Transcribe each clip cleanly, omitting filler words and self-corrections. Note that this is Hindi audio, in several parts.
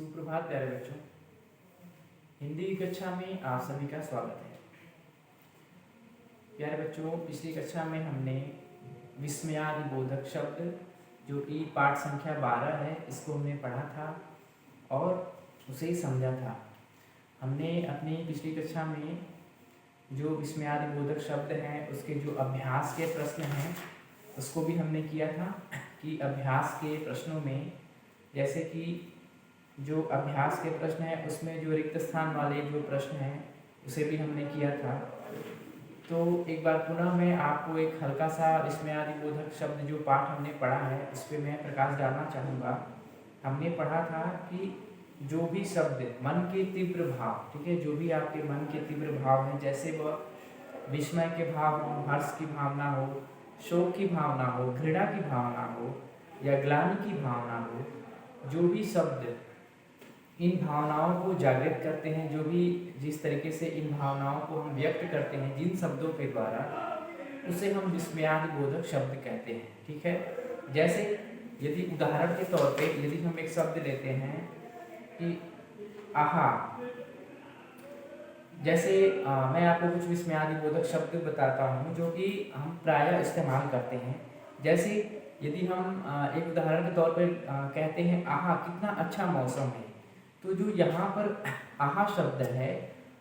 सुप्रभात प्यारे बच्चों। हिंदी कक्षा में आप सभी का स्वागत है। प्यारे बच्चों, पिछली कक्षा में हमने विस्मयादिबोधक शब्द जो कि पाठ संख्या 12 है, इसको हमने पढ़ा था और उसे ही समझा था। हमने अपनी पिछली कक्षा में जो विस्मयादिबोधक शब्द हैं उसके जो अभ्यास के प्रश्न हैं उसको भी हमने किया था कि अभ्यास के प्रश्नों में जैसे कि जो अभ्यास के प्रश्न हैं उसमें जो रिक्त स्थान वाले जो प्रश्न हैं उसे भी हमने किया था। तो एक बार पुनः मैं आपको एक हल्का सा विस्मयादिबोधक शब्द जो पाठ हमने पढ़ा है उस पर मैं प्रकाश डालना चाहूँगा। हमने पढ़ा था कि जो भी शब्द मन के तीव्र भाव, ठीक है, जो भी आपके मन के तीव्र भाव हैं, जैसे वह विस्मय के भाव हो, हर्ष की भावना हो, शोक की भावना हो, घृणा की भावना हो या ग्लानि की भावना हो, जो भी शब्द इन भावनाओं को जागृत करते हैं, जो भी जिस तरीके से इन भावनाओं को हम व्यक्त करते हैं जिन शब्दों के द्वारा, उसे हम विस्मयादिबोधक शब्द कहते हैं। ठीक है, जैसे यदि उदाहरण के तौर पे यदि हम एक शब्द लेते हैं कि आहा, जैसे मैं आपको कुछ विस्मयादिबोधक शब्द बताता हूँ जो कि हम प्रायः इस्तेमाल करते हैं। जैसे यदि हम एक उदाहरण के तौर पर कहते हैं आहा कितना अच्छा मौसम है, तो जो यहाँ पर आहा शब्द है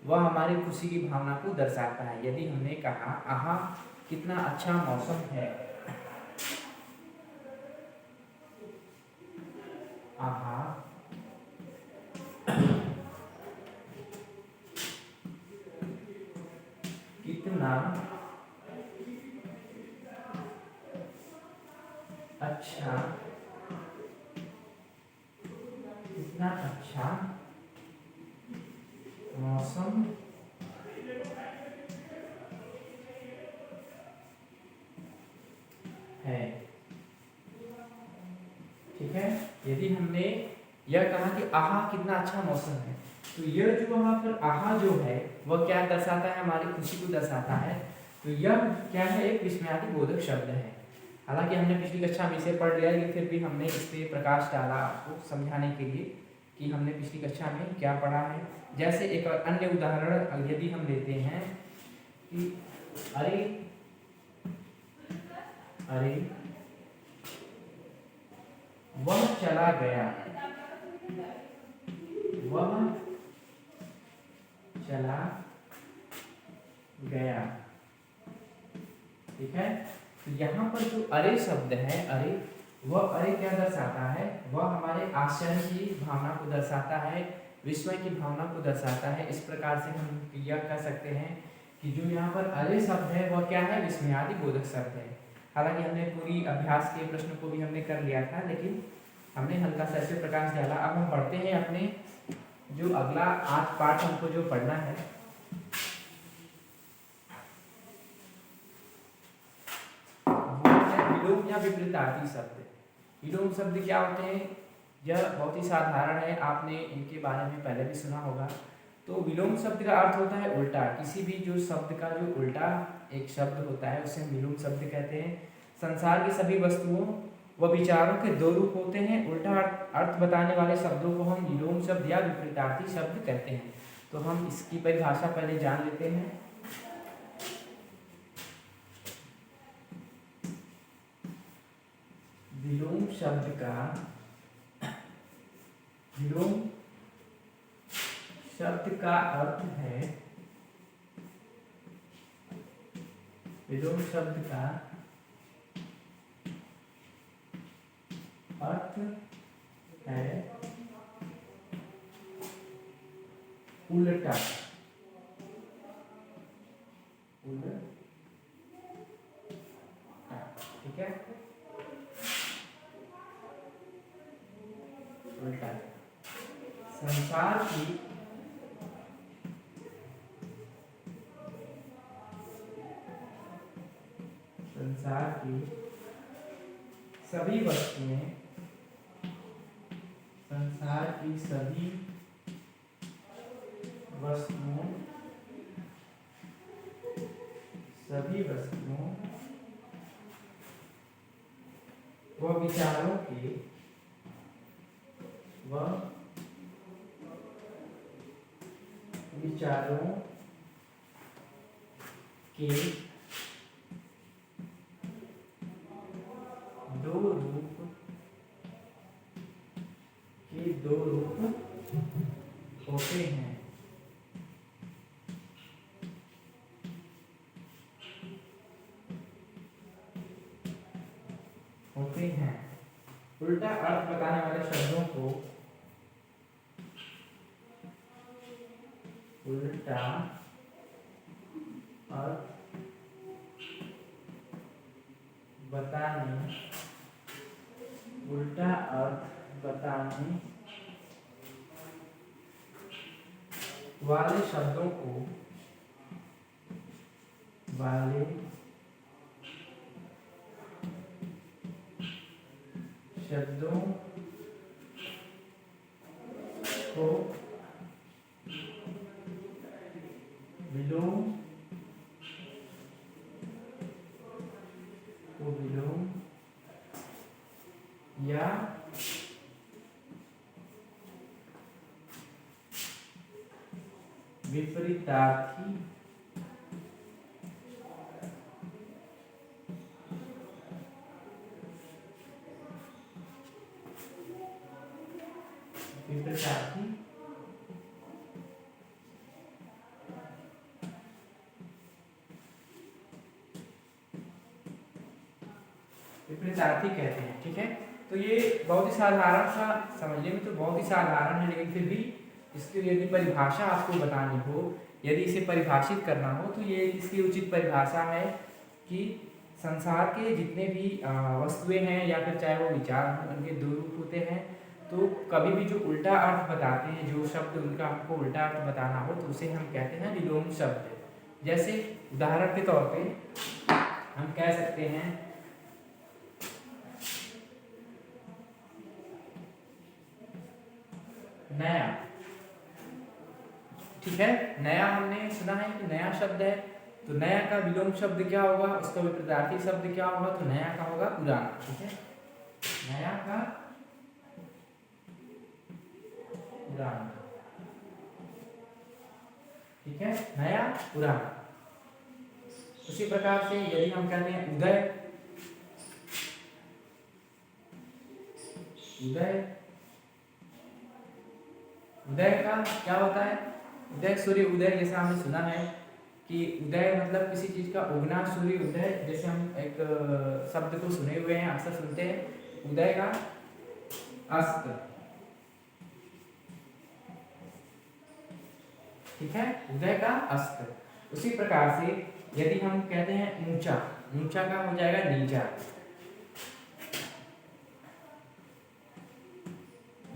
वह हमारी खुशी की भावना को दर्शाता है। यदि हमने कहा आहा कितना अच्छा मौसम है, आहा कितना अच्छा, कितना अच्छा मौसम है। ठीक है, यदि हमने यह कहा कि आहा कितना अच्छा मौसम है, तो यह जो वहाँ पर आहा जो है वह क्या दर्शाता है, हमारी खुशी को दर्शाता है। तो यह क्या है, एक विस्मयादिबोधक शब्द है। हालांकि हमने पिछली कक्षा में इसे पढ़ लिया, लेकिन फिर भी हमने इस पर प्रकाश डाला आपको समझाने के लिए कि हमने पिछली कक्षा में क्या पढ़ा है। जैसे एक अन्य उदाहरण यदि हम लेते हैं कि अरे अरे वह चला गया, वह चला गया। ठीक है, तो यहाँ पर जो अरे शब्द है, अरे, वह अरे क्या दर्शाता है, वह हमारे आश्चर्य की भावना को दर्शाता है, विस्मय की भावना को दर्शाता है। इस प्रकार से हम यह कह सकते हैं कि जो यहाँ पर अरे शब्द है वह क्या है, विस्मयादिबोधक शब्द है। हालांकि हमने पूरी अभ्यास के प्रश्न को भी हमने कर लिया था, लेकिन हमने हल्का सा ऐसे प्रकाश डाला। अब हम पढ़ते हैं अपने जो अगला आज पाठ हमको जो पढ़ना है, वो है विलोम या विपरीतार्थी शब्द। विलोम शब्द क्या होते हैं, यह बहुत ही साधारण है, आपने इनके बारे में पहले भी सुना होगा। तो विलोम शब्द का अर्थ होता है उल्टा। किसी भी जो शब्द का जो उल्टा एक शब्द होता है उसे विलोम शब्द कहते हैं। संसार की सभी वस्तुओं व विचारों के दो रूप होते हैं। उल्टा अर्थ बताने वाले शब्दों को हम विलोम शब्द या विपरीतार्थी शब्द कहते हैं। तो हम इसकी परिभाषा पहले जान लेते हैं। विलोम शब्द का, विलोम शब्द का अर्थ है, विलोम शब्द का अर्थ है उल्टा, उल्टा। ठीक है, उल्टा। संसार की सभी वस्तुएं, संसार की सभी वस्तुओं, सभी वस्तुओं व विचारों के, व विचारों के दो रूप होते हैं। उल्टा अर्थ बताने वाले शब्दों को उल्टा अर्थ बताने वाले शब्दों को विलोम या विपरीतार्थी विपरीतार्थी कहते हैं। ठीक है, तो ये बहुत ही साधारण सा, समझने में तो बहुत ही साधारण है, लेकिन फिर भी इसकी यदि परिभाषा आपको बतानी हो, यदि इसे परिभाषित करना हो, तो ये इसकी उचित परिभाषा है कि संसार के जितने भी वस्तुएं हैं या फिर चाहे वो विचार हों, उनके दो रूप होते हैं। तो कभी भी जो उल्टा अर्थ बताते हैं, जो शब्द उनका हमको उल्टा अर्थ बताना हो, तो उसे हम कहते हैं विलोम शब्द। जैसे उदाहरण के तौर पे हम कह सकते हैं नया। ठीक है, नया हमने सुना है कि नया शब्द है, तो नया का विलोम शब्द क्या होगा, उसका विपरीतार्थी शब्द क्या होगा, तो नया का होगा पुराना। ठीक है, नया का पुराना। ठीक है, नया पुराना। उसी प्रकार से यदि हम कहते हैं उदय, उदय का क्या होता है, उदय सूर्य उदय, जैसा हमने सुना है कि उदय मतलब किसी चीज का उगना, सूर्य उदय। जैसे हम एक शब्द को सुने हुए हैं, अक्सर सुनते हैं उदय का अस्त। ठीक है, उदय का अस्त। उसी प्रकार से यदि हम कहते हैं ऊंचा, ऊंचा का हो जाएगा नीचा।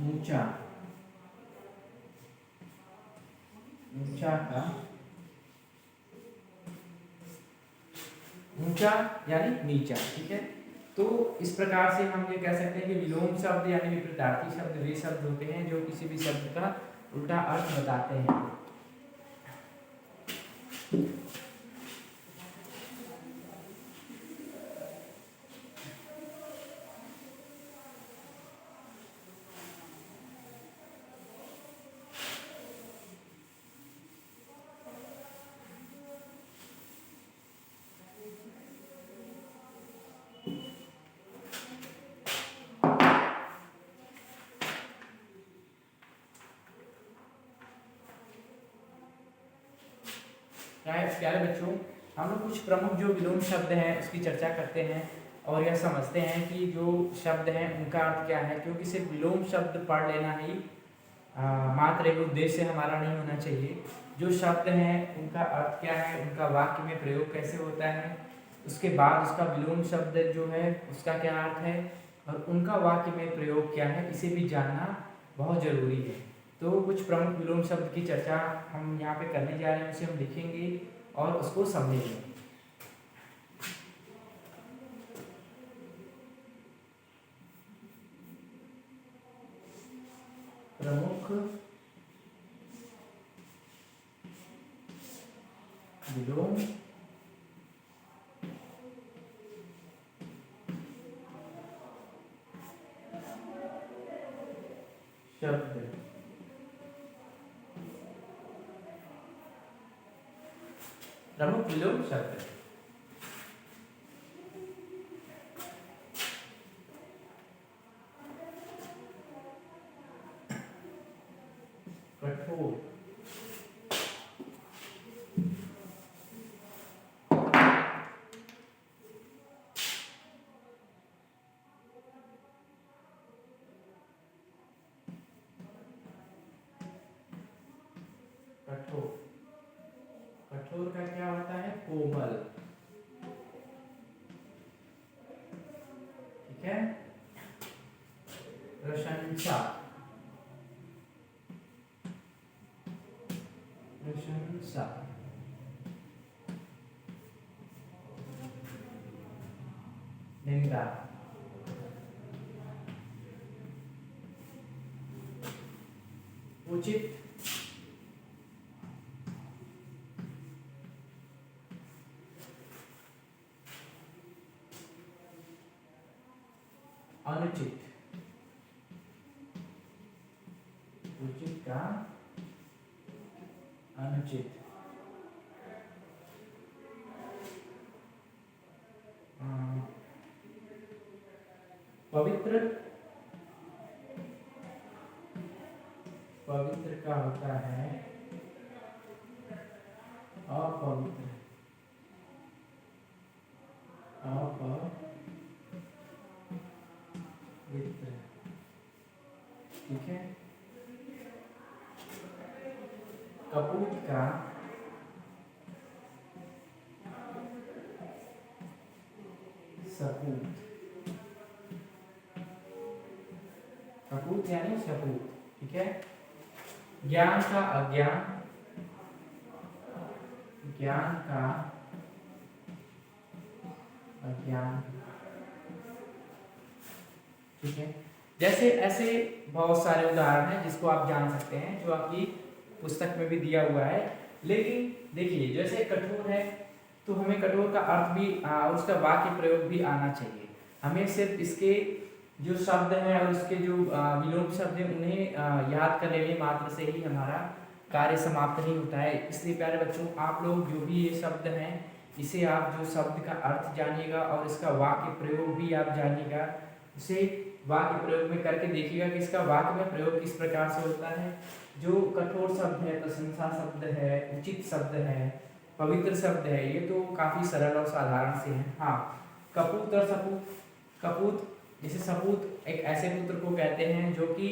ऊंचा, ऊंचा का ऊंचा यानी नीचा। ठीक है, तो इस प्रकार से हम ये कह सकते हैं कि विलोम शब्द यानी विपरीतार्थी शब्द वे शब्द होते हैं जो किसी भी शब्द का उल्टा अर्थ बताते हैं। प्यारे बच्चों, हम लोग कुछ प्रमुख जो विलोम शब्द हैं उसकी चर्चा करते हैं और यह समझते हैं कि जो शब्द हैं उनका अर्थ क्या है, क्योंकि सिर्फ विलोम शब्द पढ़ लेना ही मात्र एक उद्देश्य हमारा नहीं होना चाहिए। जो शब्द हैं उनका अर्थ क्या है, उनका वाक्य में प्रयोग कैसे होता है, उसके बाद उसका विलोम शब्द जो है उसका क्या अर्थ है और उनका वाक्य में प्रयोग क्या है, इसे भी जानना बहुत ज़रूरी है। तो कुछ प्रमुख विलोम शब्द की चर्चा हम यहाँ पे करने जा रहे हैं, उसे हम लिखेंगे और उसको समझेंगे। प्रमुख विलोम शब्द। प्रमुख विलोम शब्द। कठोर, कठोर, कठोर का क्या होता है? कोमल, ठीक है। प्रशंसा, प्रशंसा, निंदा, उचित, अनुचित, उचित का अनुचित, पवित्र, पवित्र का होता है अपवित्र, अपवित्र, ठीक है। कपूत का सपूत, कपूत यानी सपूत, ठीक है। ज्ञान का अज्ञान, ज्ञान का अज्ञान, ठीक है। जैसे ऐसे बहुत सारे उदाहरण हैं जिसको आप जान सकते हैं, जो आपकी पुस्तक में भी दिया हुआ है। लेकिन देखिए, जैसे कठोर है तो हमें कठोर का अर्थ भी और उसका वाक्य प्रयोग भी आना चाहिए। हमें सिर्फ इसके जो शब्द हैं और उसके जो विलोम शब्द हैं उन्हें याद कर लेने मात्र से ही हमारा कार्य समाप्त नहीं होता है। इसलिए प्यारे बच्चों, आप लोग जो भी ये शब्द हैं, इसे आप जो शब्द का अर्थ जानिएगा और इसका वाक्य प्रयोग भी आप जानिएगा। उसे वाक्य प्रयोग में करके देखिएगा कि इसका वाक्य में प्रयोग किस प्रकार से होता है। जो कठोर शब्द है, प्रशंसा शब्द है, उचित शब्द है, पवित्र शब्द है, ये तो काफी सरल और साधारण से हैं। हाँ, कपूत और सपूत, कपूत जैसे सपूत एक ऐसे पुत्र को कहते हैं जो कि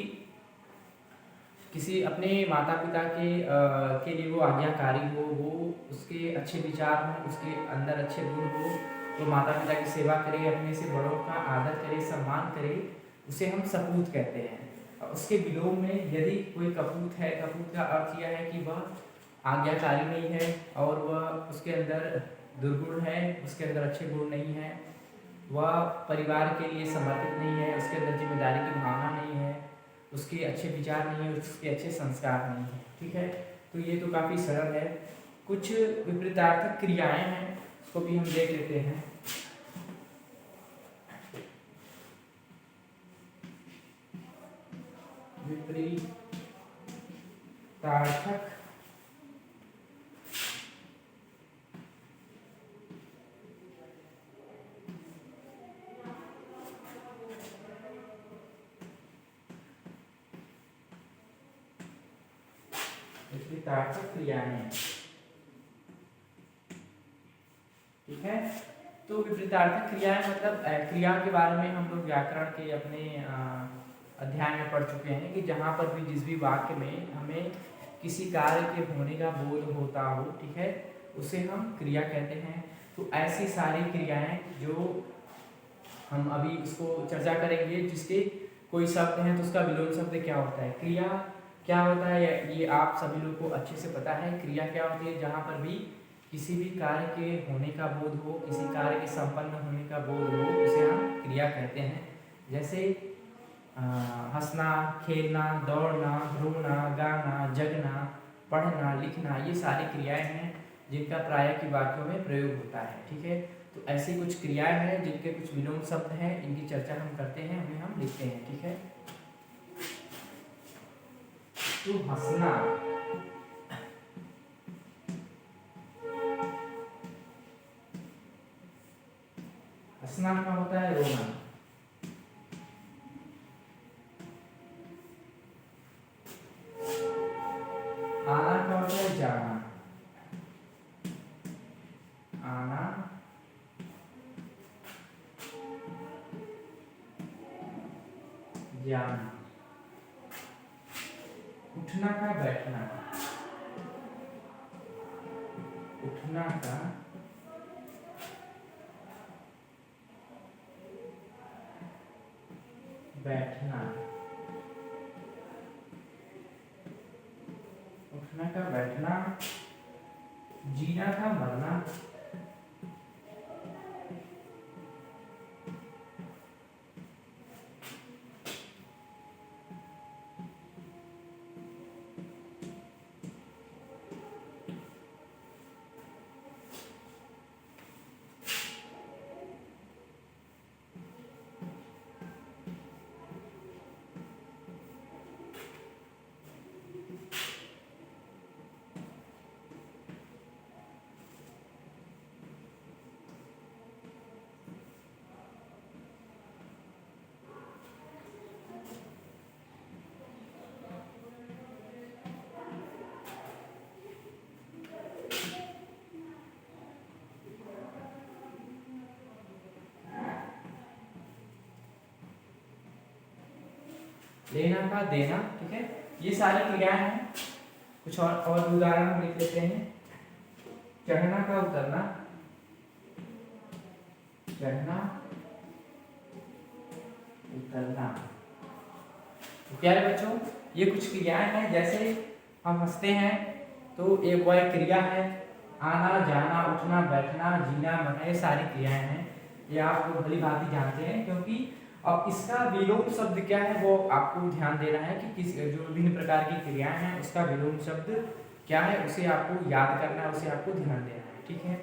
किसी अपने माता पिता के लिए वो आज्ञाकारी हो, वो उसके अच्छे विचार हों, उसके अंदर अच्छे गुण हो, वो माता पिता की सेवा करे, अपने से बड़ों का आदर करे, सम्मान करे, उसे हम सपूत कहते हैं। उसके विलोम में यदि कोई कपूत है, कपूत का अर्थ यह है कि वह आज्ञाकारी नहीं है और वह उसके अंदर दुर्गुण है, उसके अंदर अच्छे गुण नहीं है, वह परिवार के लिए समर्पित नहीं है, उसके अंदर जिम्मेदारी की भावना नहीं है, उसके अच्छे विचार नहीं है, उसके अच्छे संस्कार नहीं है, ठीक है। तो ये तो काफ़ी सरल है। कुछ विपरीतार्थक क्रियाएं हैं, उसको भी हम देख लेते हैं। विपरीतार्थक क्रियाएं, ठीक है। तो विपरीतार्थक क्रियाएं मतलब क्रिया के बारे में हम लोग व्याकरण के अपने अध्याय में पढ़ चुके हैं कि जहाँ पर भी जिस भी वाक्य में हमें किसी कार्य के होने का बोध होता हो, ठीक है, उसे हम क्रिया कहते हैं। तो ऐसी सारी क्रियाएं जो हम अभी इसको चर्चा करेंगे, जिसके कोई शब्द है तो उसका विलोम शब्द क्या होता है, क्रिया क्या होता है, ये आप सभी लोग को अच्छे से पता है। क्रिया क्या होती है? जहाँ पर भी किसी भी कार्य के होने का बोध हो, किसी कार्य के संपन्न होने का बोध हो, उसे हम क्रिया कहते हैं। जैसे हंसना, खेलना, दौड़ना, घूमना, गाना, जगना, पढ़ना, लिखना, ये सारी क्रियाएं हैं जिनका प्रायः की वाक्यों में प्रयोग होता है, ठीक है। तो ऐसी कुछ क्रियाएं हैं जिनके कुछ विलोम शब्द हैं, इनकी चर्चा हम करते हैं, उन्हें हम लिखते हैं, ठीक है। तो हंसना, जाना, उठना का बैठना, उठना का बैठना, उठना का बैठना, जीना का मरना, लेना का देना। ठीक है, ये सारी क्रियाएं हैं। कुछ और उदाहरण हम लिख लेते हैं। चढ़ना का उतरना, चढ़ना उतरना। तो प्यारे बच्चों, ये कुछ क्रियाएं हैं। जैसे हम हंसते हैं तो एक वह क्रिया है, आना जाना उठना बैठना जीना मरना, ये सारी क्रियाएं हैं। ये आप लोग भली भांति जानते हैं, क्योंकि अब इसका विलोम शब्द क्या है वो आपको ध्यान देना है कि किस जो विभिन्न प्रकार की क्रियाएं हैं उसका विलोम शब्द क्या है, उसे आपको याद करना है, उसे आपको ध्यान देना है। ठीक है,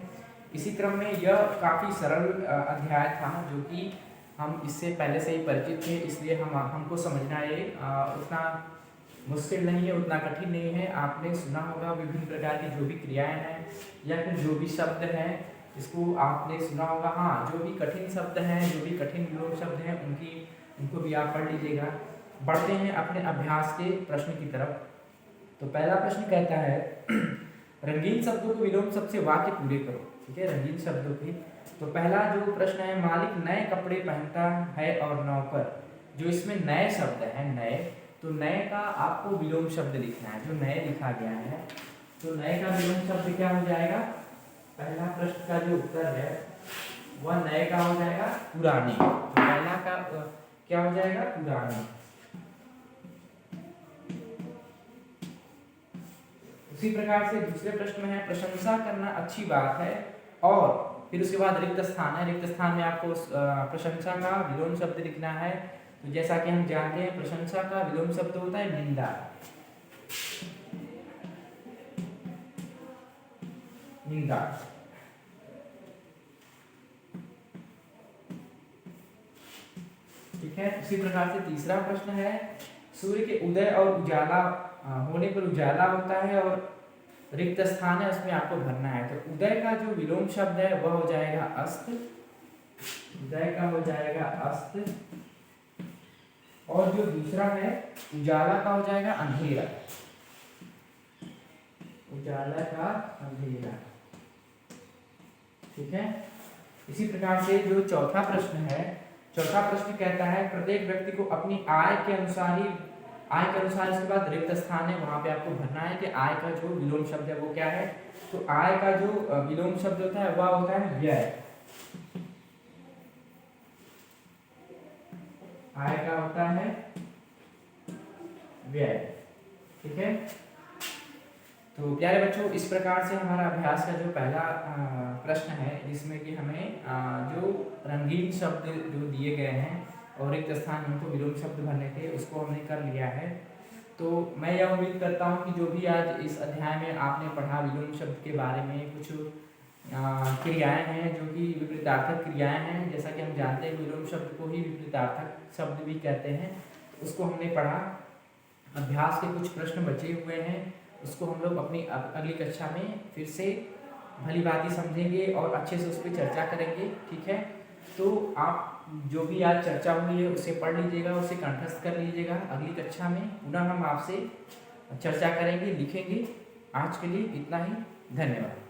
इसी क्रम में यह काफ़ी सरल अध्याय था, जो कि हम इससे पहले से ही परिचित थे, इसलिए हमको समझना ये उतना मुश्किल नहीं है, उतना कठिन नहीं है। आपने सुना होगा विभिन्न प्रकार की जो भी क्रियाएं हैं या फिर जो भी शब्द हैं, इसको आपने सुना होगा। हाँ, जो भी कठिन शब्द हैं, जो भी कठिन विलोम शब्द हैं, उनको भी आप पढ़ लीजिएगा। बढ़ते हैं अपने अभ्यास के प्रश्न की तरफ। तो पहला प्रश्न कहता है रंगीन शब्दों को विलोम शब्द से वाक्य पूरे करो। ठीक है, रंगीन शब्दों की। तो पहला जो प्रश्न है, मालिक नए कपड़े पहनता है और नौकर, जो इसमें नए शब्द है नए, तो नए का आपको विलोम शब्द लिखना है। जो नए लिखा गया है, तो नए का विलोम शब्द क्या हो जाएगा? पहला प्रश्न का जो उत्तर है वह नए का हो जाएगा पुराने। तो पहला का क्या हो जाएगा? पुराने। उसी प्रकार से दूसरे प्रश्न में है, प्रशंसा करना अच्छी बात है, और फिर उसके बाद रिक्त स्थान है। रिक्त स्थान में आपको प्रशंसा का विलोम शब्द लिखना है। तो जैसा कि हम जानते हैं, प्रशंसा का विलोम शब्द होता है निंदा। निंदा। ठीक है, उसी प्रकार से तीसरा प्रश्न है, सूर्य के उदय और उजाला होने पर उजाला होता है और रिक्त स्थान है, उसमें आपको भरना है। तो उदय का जो विलोम शब्द है वह हो जाएगा अस्त। उदय का हो जाएगा अस्त, और जो दूसरा है उजाला का हो जाएगा अंधेरा। उजाला का अंधेरा। ठीक है, इसी प्रकार से जो चौथा प्रश्न है, चौथा प्रश्न कहता है प्रत्येक व्यक्ति को अपनी आय के अनुसार इसके बाद रिक्त स्थान है, वहां पे आपको भरना है कि आय का जो विलोम शब्द है वो क्या है। तो आय का जो विलोम शब्द होता है वह होता है व्यय। आय का होता है व्यय। ठीक है, तो प्यारे बच्चों, इस प्रकार से हमारा अभ्यास का जो पहला प्रश्न है, जिसमें कि हमें जो रंगीन शब्द जो दिए गए हैं और रिक्त स्थान उनको विलोम शब्द भरने थे, उसको हमने कर लिया है। तो मैं यह उम्मीद करता हूँ कि जो भी आज इस अध्याय में आपने पढ़ा विलोम शब्द के बारे में, कुछ क्रियाएं हैं जो कि विपरीतार्थक क्रियाएं हैं। जैसा कि हम जानते हैं विलोम शब्द को ही विपरीतार्थक शब्द भी कहते हैं। उसको हमने पढ़ा। अभ्यास के कुछ प्रश्न बचे हुए हैं, उसको हम लोग अपनी अगली कक्षा में फिर से भली भांति समझेंगे और अच्छे से उस पर चर्चा करेंगे। ठीक है, तो आप जो भी आज चर्चा हुई है उसे पढ़ लीजिएगा, उसे कंठस्थ कर लीजिएगा। अगली कक्षा में पुनः हम आपसे चर्चा करेंगे, लिखेंगे। आज के लिए इतना ही। धन्यवाद।